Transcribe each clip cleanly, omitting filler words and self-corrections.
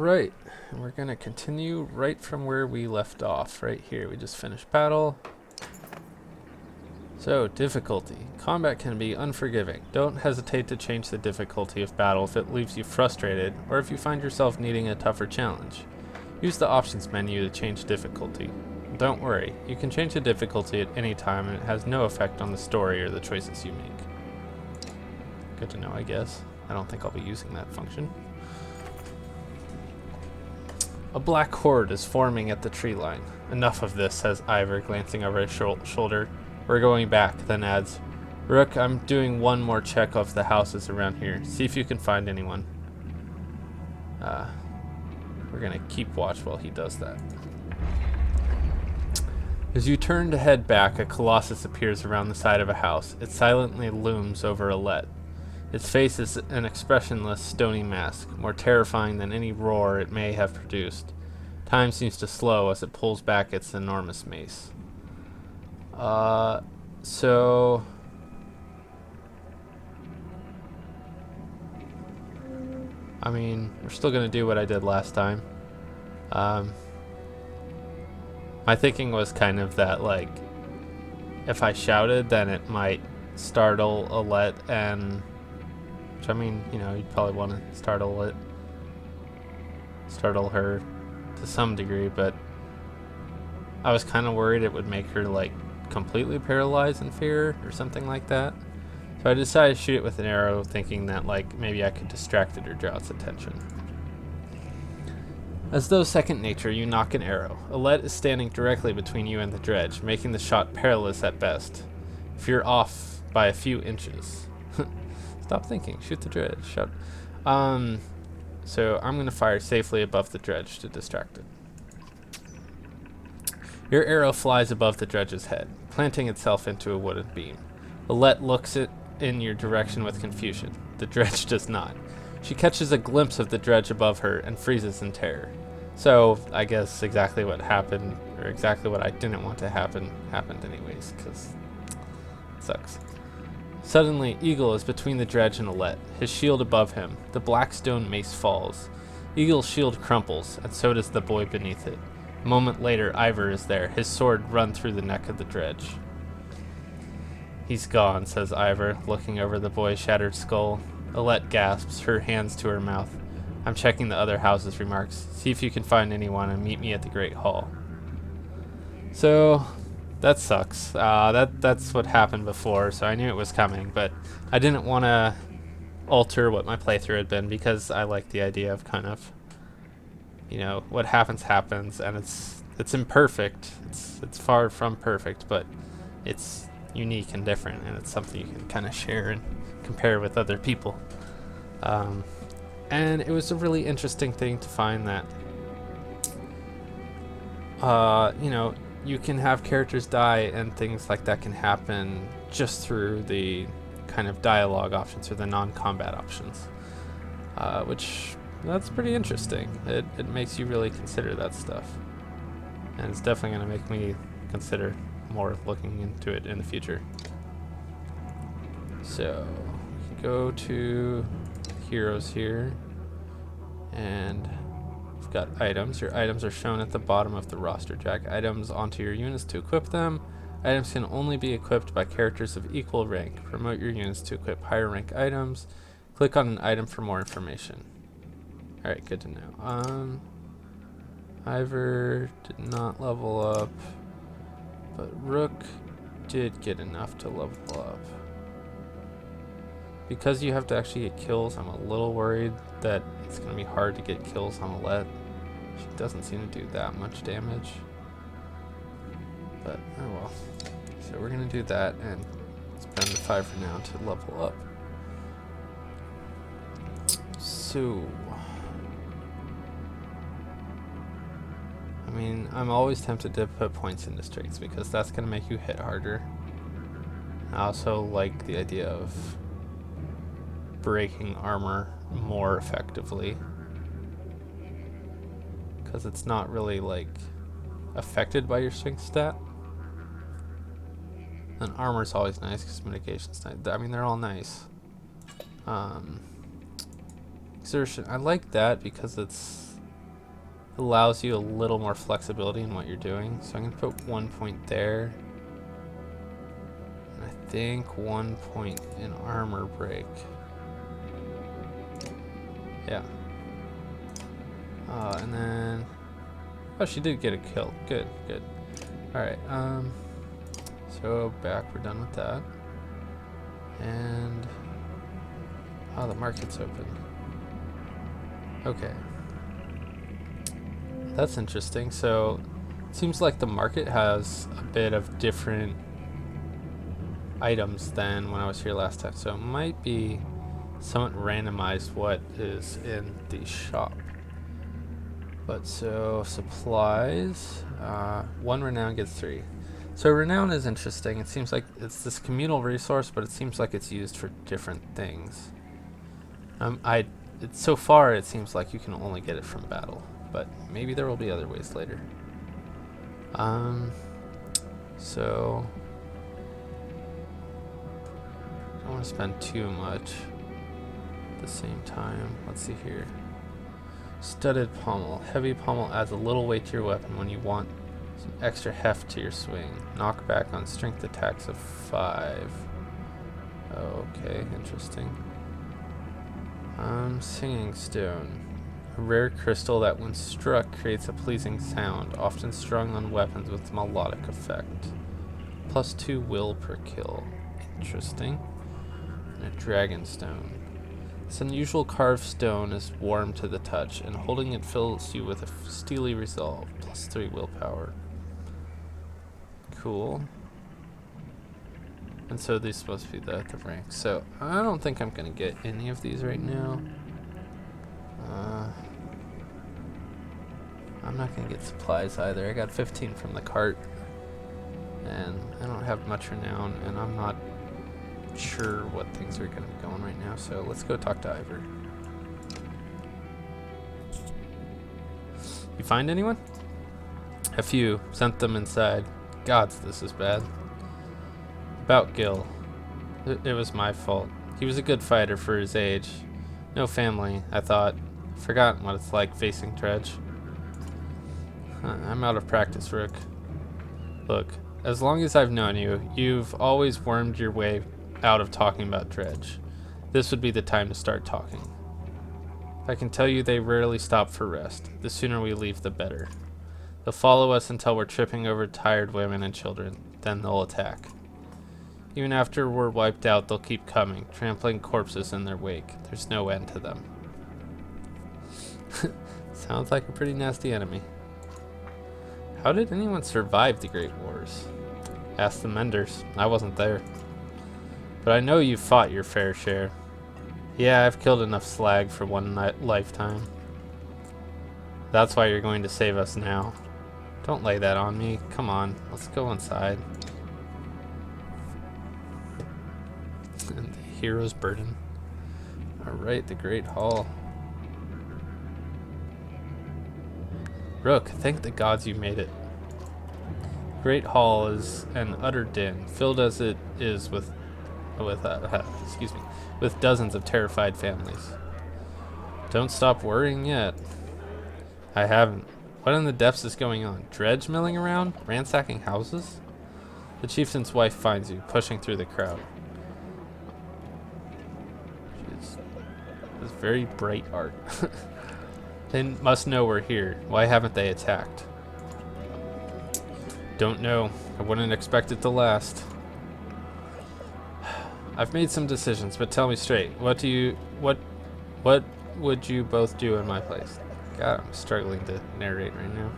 Alright, and we're going to continue right from where we left off, right here. We just finished battle. So, difficulty. Combat can be unforgiving. Don't hesitate to change the difficulty of battle if it leaves you frustrated, or if you find yourself needing a tougher challenge. Use the options menu to change difficulty. Don't worry, you can change the difficulty at any time and it has no effect on the story or the choices you make. Good to know, I guess. I don't think I'll be using that function. A black horde is forming at the tree line. Enough of this, says Ivor, glancing over his shoulder. We're going back, then adds, Rook, I'm doing one more check of the houses around here. See if you can find anyone. We're gonna keep watch while he does that. As you turn to head back, a colossus appears around the side of a house. It silently looms over Alette. Its face is an expressionless, stony mask, more terrifying than any roar it may have produced. Time seems to slow as it pulls back its enormous mace. So... I mean, we're still gonna do what I did last time. My thinking was kind of that, like, if I shouted, then it might startle Alette and... Which, I mean, you know, you'd probably want to startle her to some degree, but I was kind of worried it would make her, like, completely paralyzed in fear or something like that. So I decided to shoot it with an arrow, thinking that, like, maybe I could distract it or draw its attention. As though second nature, you knock an arrow. Alette is standing directly between you and the dredge, making the shot perilous at best. If you're off by a few inches... Stop thinking. Shoot the dredge. Shut. So I'm going to fire safely above the dredge to distract it. Your arrow flies above the dredge's head, planting itself into a wooden beam. Alette looks in your direction with confusion. The dredge does not. She catches a glimpse of the dredge above her and freezes in terror. So I guess exactly what happened, or exactly what I didn't want to happen, happened anyways, because it sucks. Suddenly, Eagle is between the dredge and Alette, his shield above him. The black stone mace falls. Eagle's shield crumples, and so does the boy beneath it. A moment later, Ivor is there, his sword run through the neck of the dredge. He's gone, says Ivor, looking over the boy's shattered skull. Alette gasps, her hands to her mouth. I'm checking the other houses, remarks. See if you can find anyone and meet me at the Great Hall. So... that sucks. That's what happened before, so I knew it was coming, but I didn't want to alter what my playthrough had been because I like the idea of kind of, you know, what happens, and it's imperfect. It's far from perfect, but it's unique and different, and it's something you can kind of share and compare with other people. And it was a really interesting thing to find that, you know, you can have characters die and things like that can happen just through the kind of dialogue options or the non-combat options, which that's pretty interesting. It makes you really consider that stuff, and it's definitely going to make me consider more looking into it in the future. So we can go to heroes here, and got items. Your items are shown at the bottom of the roster. Drag items onto your units to equip them. Items can only be equipped by characters of equal rank. Promote your units to equip higher rank items. Click on an item for more information. Alright, good to know. Ivor did not level up, but Rook did get enough to level up. Because you have to actually get kills, I'm a little worried that it's going to be hard to get kills on Alette. She doesn't seem to do that much damage. But, oh well. So we're going to do that and spend the 5 for now to level up. So... I mean, I'm always tempted to put points into strengths because that's going to make you hit harder. I also like the idea of breaking armor more effectively, because it's not really like affected by your strength stat. And armor's always nice because mitigation's nice. I mean, they're all nice. Exertion, I like that because it's allows you a little more flexibility in what you're doing. So I'm going to put 1 point there. And I think 1 point in armor break. Yeah. And then... Oh, she did get a kill. Good, good. Alright, so back, we're done with that. And... Oh, the market's open. Okay. That's interesting. So, it seems like the market has a bit of different items than when I was here last time. So, it might be somewhat randomized what is in the shop. But so, supplies. 1 renown gets 3. So, renown is interesting. It seems like it's this communal resource, but it seems like it's used for different things. So far, it seems like you can only get it from battle, but maybe there will be other ways later. So I don't want to spend too much at the same time. Let's see here. Studded pommel. Heavy pommel adds a little weight to your weapon when you want some extra heft to your swing. Knockback on strength attacks of 5. Okay, interesting. Singing stone. A rare crystal that when struck creates a pleasing sound, often strung on weapons with melodic effect. +2 will per kill. Interesting. And a dragon stone. This unusual carved stone is warm to the touch, and holding it fills you with a steely resolve. +3 willpower. Cool. And so these are supposed to be the ranks. So I don't think I'm going to get any of these right now. I'm not going to get supplies either. I got 15 from the cart. And I don't have much renown. And I'm not sure what things are going to be going right now. So let's go talk to Ivor. You find anyone? A few. Sent them inside. Gods, this is bad. About Gil. It was my fault. He was a good fighter for his age. No family, I thought. Forgotten what it's like facing Dredge. I'm out of practice, Rook. Look, as long as I've known you, you've always wormed your way out of talking about Dredge. This would be the time to start talking. I can tell you they rarely stop for rest. The sooner we leave, the better. They'll follow us until we're tripping over tired women and children. Then they'll attack. Even after we're wiped out, they'll keep coming, trampling corpses in their wake. There's no end to them. Sounds like a pretty nasty enemy. How did anyone survive the Great Wars? Ask the Menders. I wasn't there. But I know you've fought your fair share. Yeah, I've killed enough slag for one lifetime. That's why you're going to save us now. Don't lay that on me. Come on, let's go inside. The hero's burden. Alright, the Great Hall. Rook, thank the gods you made it. Great Hall is an utter din, filled as it is with dozens of terrified families. Don't stop worrying yet. I haven't. What in the depths is going on? Dredge milling around? Ransacking houses? The chieftain's wife finds you, pushing through the crowd. It's very bright art. They must know we're here. Why haven't they attacked? Don't know. I wouldn't expect it to last. I've made some decisions, but tell me straight. What would you both do in my place? God, I'm struggling to narrate right now.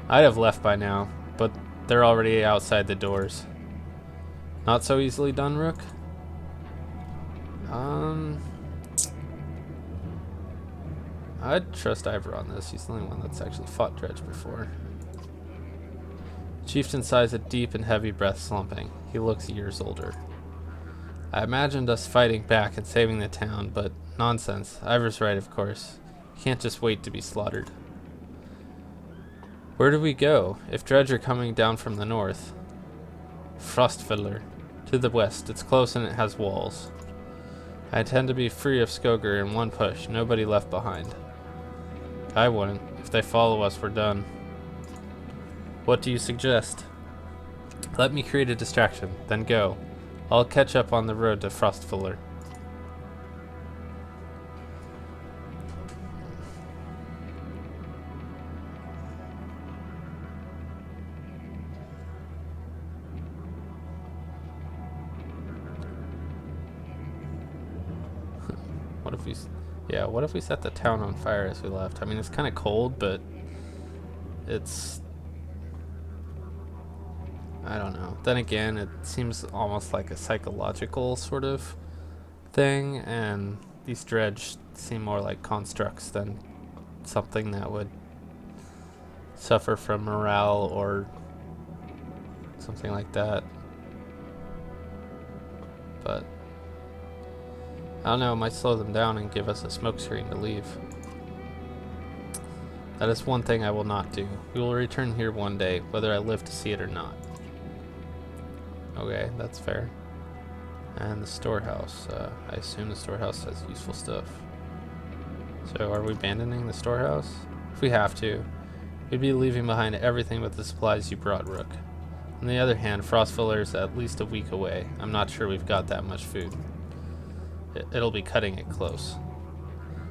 I'd have left by now, but they're already outside the doors. Not so easily done, Rook? I'd trust Ivor on this. He's the only one that's actually fought Dredge before. Chieftain sighs a deep and heavy breath, slumping. He looks years older. I imagined us fighting back and saving the town, but nonsense. Ivor's right, of course. You can't just wait to be slaughtered. Where do we go? If Dredge are coming down from the north. Frostfiddler. To the west. It's close and it has walls. I intend to be free of Skoger in one push. Nobody left behind. I wouldn't. If they follow us, we're done. What do you suggest? Let me create a distraction, then go. I'll catch up on the road to Frostfuller. What if we... Yeah, what if we set the town on fire as we left? I mean, it's kind of cold, but it's... I don't know. Then again, it seems almost like a psychological sort of thing, and these dredge seem more like constructs than something that would suffer from morale or something like that. But I don't know, it might slow them down and give us a smokescreen to leave. That is one thing I will not do. We will return here one day, whether I live to see it or not. Okay, that's fair. And the storehouse. I assume the storehouse has useful stuff. So are we abandoning the storehouse? If we have to, we'd be leaving behind everything but the supplies you brought, Rook. On the other hand, Frostfuller is at least a week away. I'm not sure we've got that much food. It'll be cutting it close.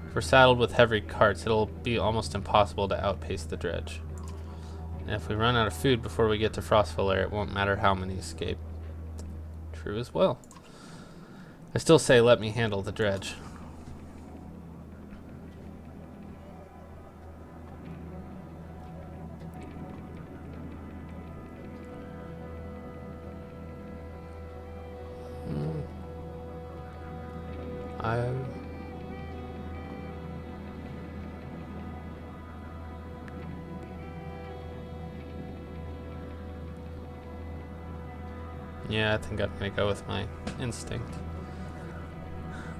If we're saddled with heavy carts, it'll be almost impossible to outpace the dredge. And if we run out of food before we get to Frostfuller, it won't matter how many escape. True as well. I still say let me handle the dredge. Yeah, I think I'm gonna go with my instinct.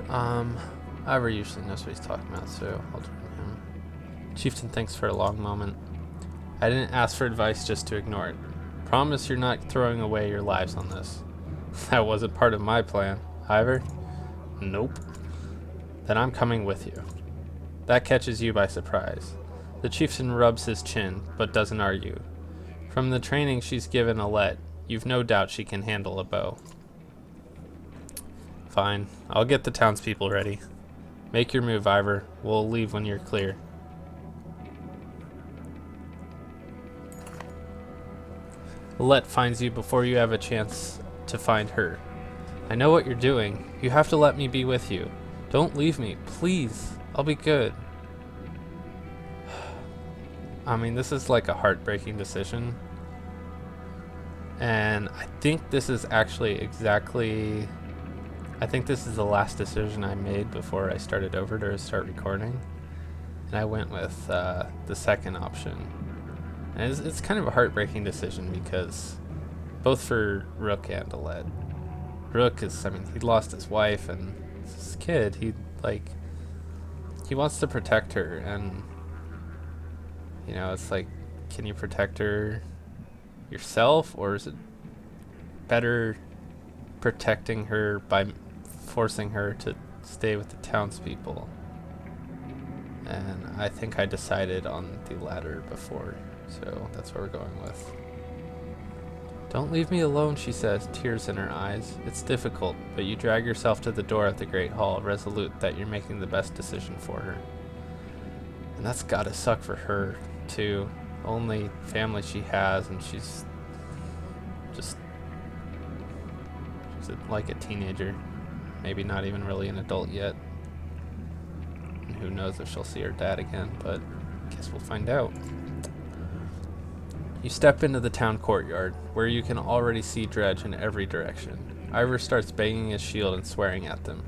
Ivor usually knows what he's talking about, so I'll join him. Chieftain thinks for a long moment. I didn't ask for advice just to ignore it. Promise you're not throwing away your lives on this. That wasn't part of my plan. Ivor? Nope. Then I'm coming with you. That catches you by surprise. The chieftain rubs his chin, but doesn't argue. From the training she's given Alette, you've no doubt she can handle a bow. Fine. I'll get the townspeople ready. Make your move, Ivor. We'll leave when you're clear. Alette finds you before you have a chance to find her. I know what you're doing. You have to let me be with you. Don't leave me, please. I'll be good. I mean, this is like a heartbreaking decision. And I think this is actually exactly... I think this is the last decision I made before I started over to start recording. And I went with the second option. And it's kind of a heartbreaking decision because both for Rook and Alette. Rook is, I mean, he lost his wife and his kid. He wants to protect her, and you know, it's like, can you protect her yourself, or is it better protecting her by forcing her to stay with the townspeople? And I think I decided on the latter before, so that's what we're going with. Don't leave me alone, she says, tears in her eyes. It's difficult, but you drag yourself to the door of the Great Hall, resolute that you're making the best decision for her. And that's gotta suck for her, too. Only family she has, and she's like a teenager. Maybe not even really an adult yet. And who knows if she'll see her dad again, but I guess we'll find out. You step into the town courtyard, where you can already see dredge in every direction. Ivor starts banging his shield and swearing at them.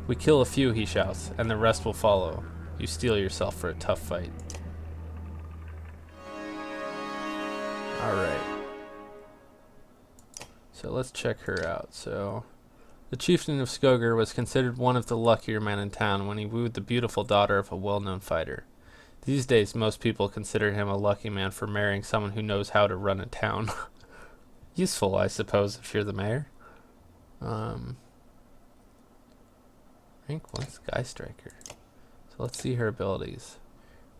We kill a few, he shouts, and the rest will follow. You steel yourself for a tough fight. Alright. So let's check her out. So, the chieftain of Skoger was considered one of the luckier men in town when he wooed the beautiful daughter of a well-known fighter. These days, most people consider him a lucky man for marrying someone who knows how to run a town. Useful, I suppose, if you're the mayor. Rank 1 Sky Striker. So let's see her abilities.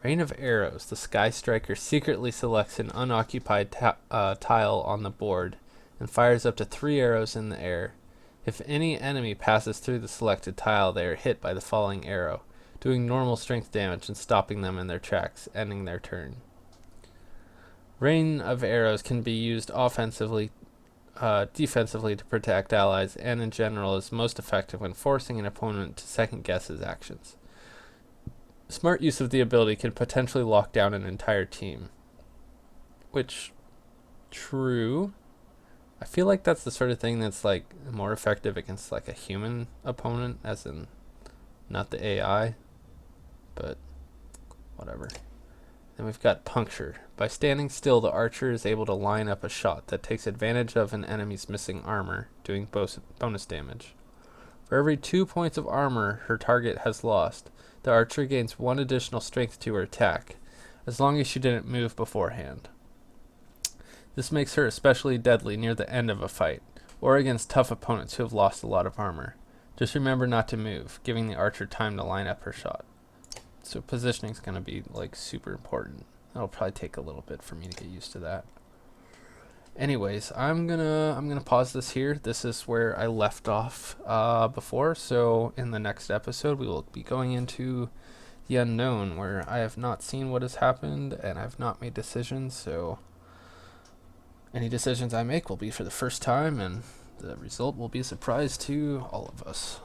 Rain of arrows. The Sky Striker secretly selects an unoccupied tile on the board and fires up to 3 arrows in the air. If any enemy passes through the selected tile, they are hit by the falling arrow, doing normal strength damage and stopping them in their tracks, ending their turn. Rain of arrows can be used offensively, defensively to protect allies, and in general is most effective when forcing an opponent to second guess his actions. Smart use of the ability can potentially lock down an entire team. Which, true. I feel like that's the sort of thing that's like more effective against like a human opponent, as in not the AI, but whatever. Then we've got puncture. By standing still, the archer is able to line up a shot that takes advantage of an enemy's missing armor, doing bonus damage. For every 2 points of armor her target has lost, the archer gains 1 additional strength to her attack, as long as she didn't move beforehand. This makes her especially deadly near the end of a fight, or against tough opponents who have lost a lot of armor. Just remember not to move, giving the archer time to line up her shot. So positioning is going to be like super important. That'll probably take a little bit for me to get used to that. Anyways, I'm gonna pause this here. This is where I left off before. So in the next episode, we will be going into the unknown, where I have not seen what has happened and I've not made decisions. So any decisions I make will be for the first time, and the result will be a surprise to all of us.